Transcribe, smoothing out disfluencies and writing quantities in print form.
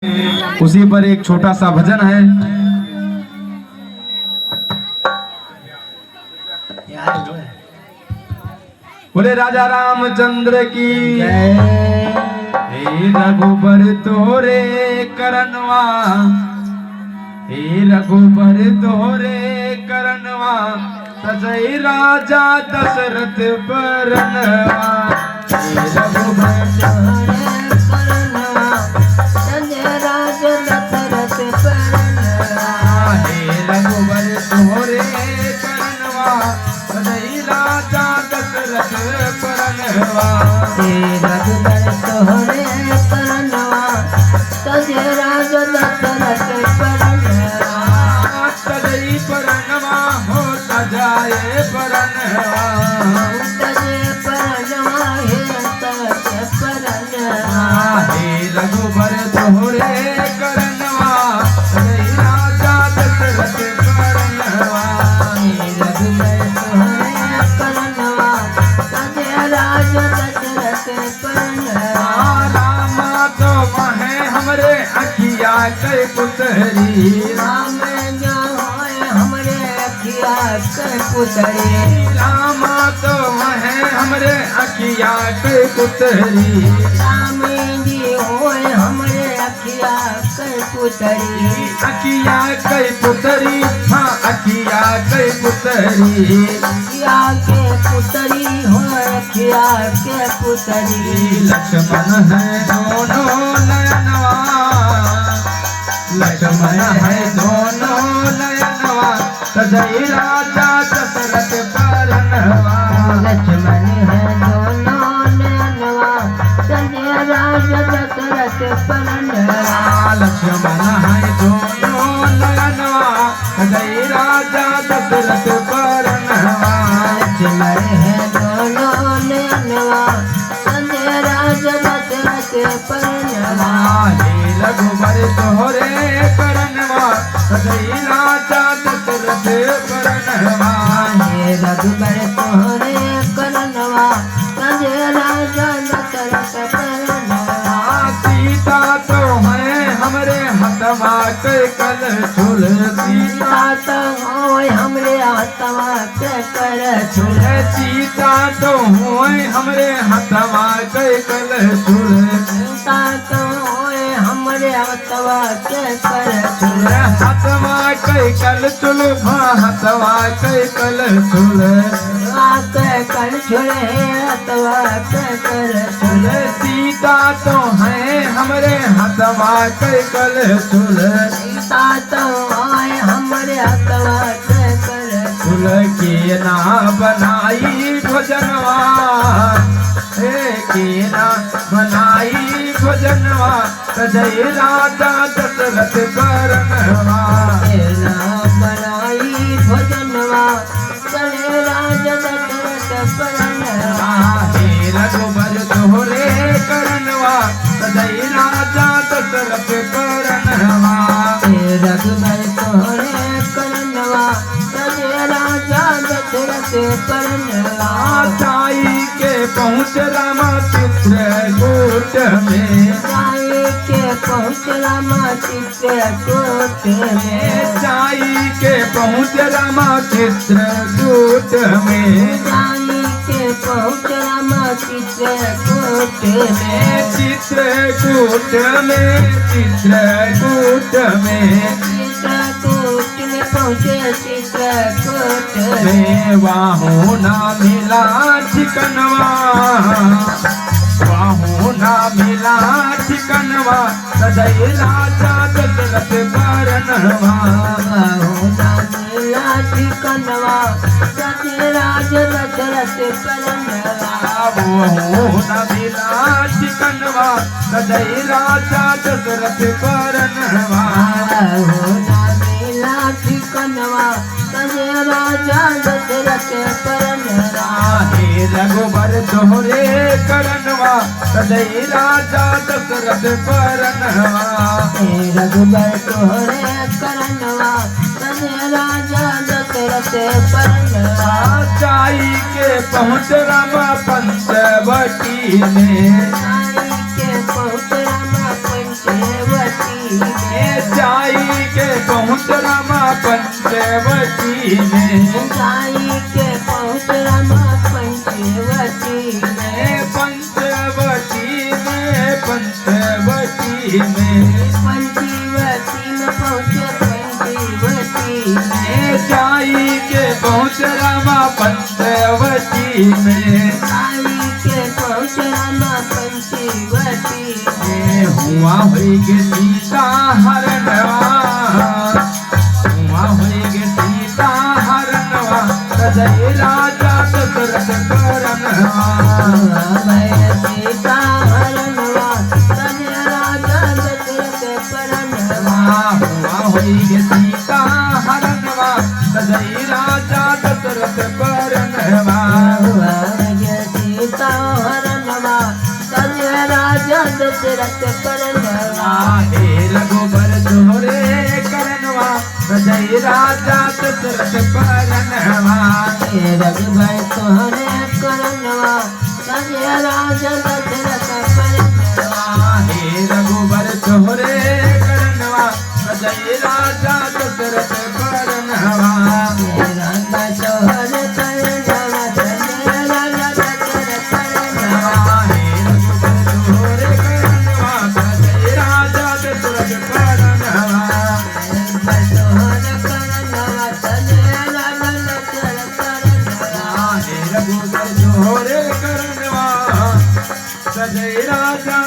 उसी पर एक छोटा सा भजन है। बोले राजा रामचंद्र की जय। हे रघुबर तोरे करनवा, हे रघुबर तोरे करनवा, सजई राजा दशरथ परनवा। हे रघुबर तोरे करनवा, सजई राजा दशरथ परनवा। हे रघुबर तोरे करनवा, सजई राजा दशरथ परनवा। हे रघुबर तोरे करनवा, सजई राजा दशरथ परनवा। सजई परनवा हो सजाए परनवा, सजे परनवा हे सजे परनवा। हे रघुबर तोरे करनवा, सजई राजा दशरथ परनवा। हे रघुबर तोरे करनवा, सजे राजा दशरथ परनवा। रामा तो महे हमरे अखिया के पुतरी, राम जो होए हमरे अखिया के पुतरी। रामा तो महे हमरे अखिया के पुतरी। राम जी होए हमरे अखिया के पुतरी। अखिया के पुतरी, हाँ अखिया के पुतरी। अखिया के पुतरी हो अखिया के पुतरी। लक्ष्मण है दोनों नयनवा, लक्ष्मण है दोनों नयनवा, सजई राजा दशरथ परनवा। लक्ष्मण है दोनों नयनवा, सजे राजा दशरथ परनवा। लक्ष्मण है दोनों नयनवा, सजई राजा दशरथ परनवा। लक्ष्मण है दोनों नयनवा, सजे राजा दशरथ परनवा। हे रघुबर तोरे करनवा, सजई राजा दशरथ परनवा। हे रघुबर तोरे करनवा, सजे राजा दशरथ परनवा। सीता तो है हमरे हथवा के कल छुल, सीता तो होए हमरे हाथवा के कर छुल। सीता तो होए हमरे हथवा के कल छुल। सीता तो होए हमरे हाथवा के कर छुल। हथवा के कल चुल, हाँ हथवा के कल छुल। के कर छुल हाथवा के कर छुल। सीता तो है हमरे हथवा के कल छुल। सीता तो होए हमरे हाथवा के कर फूल के ना बनाई भोजनवा, हे के ना बनाई भोजनवा, सजई राजा दशरथ परनवा। ना बनाई भोजनवा, सजे राजा दशरथ परनवा। हे रघुबर तोरे करनवा, सजई राजा दशरथ परनवा। हे रघुबर तोरे करनवा, सजे राजा दशरथ परनवा। जाई के पहुँच रामा चित्रकूट में, जाई के पहुँच रामा चित्रकूट में। जाई के पहुँच रामा चित्रकूट में। जाई के पहुँच रामा चित्रकूट में। चित्रकूट में, चित्रकूट में, चित्रकूट में पहुँचे चित्रकूट में वाहू ना मिला ठिकनवा, वाहू ना मिला ठिकनवा, सजई राजा दशरथ परनवा। मिला ठिकनवा, सजे राजा दशरथ परनवा। वाहू ना मिला ठिकनवा, सजई राजा दशरथ परनवा। मिला ठिकनवा, सजे राजा दशरथ परनवा। हे रघुबर तोरे करनवा, सजई राजा दशरथ परनवा। हे रघुबर तोरे करनवा, सजे राजा दशरथ परनवा। जाई के पहुँच रामा पंचवटी में, जाई के पहुँच रामा पंचवटी पंचवटी में जाई के पहुँच रामा पंचवटी में जाई के पहुँच रामा पंचवटी में पंचवटी में पंचवटी में पंचवटी में पहुँचे पंचवटी में जाई के पहुँच रामा पंचवटी में जाई के पहुँच रामा पंचवटी में हुआ होइगे सीता हरणवा हुआ होइगे सीता हरणवा सजय राजा दशरथ करनवा सीता हरणवा तने राजा दशरथ परनवा हुआ होइगे सीता हरणवा सजय राजा दशरथ करनवा सीता हरणवा तने राजा दशरथ परनवा हे रघुबर जोरे करनवा सजय राजा दशरथ करनवा रघुबर तोहरे करनवा तने राजा दशरथ परनवा हे रघुबर तोहरे करनवा सजय राजा दशरथ करनवा राजा तोहरे करनवा तने राजा दशरथ परनवा हे रघुबर तोहरे करनवा सजय राजा दशरथ करनवा हे रघुबर तोहरे करनवा सजय राजा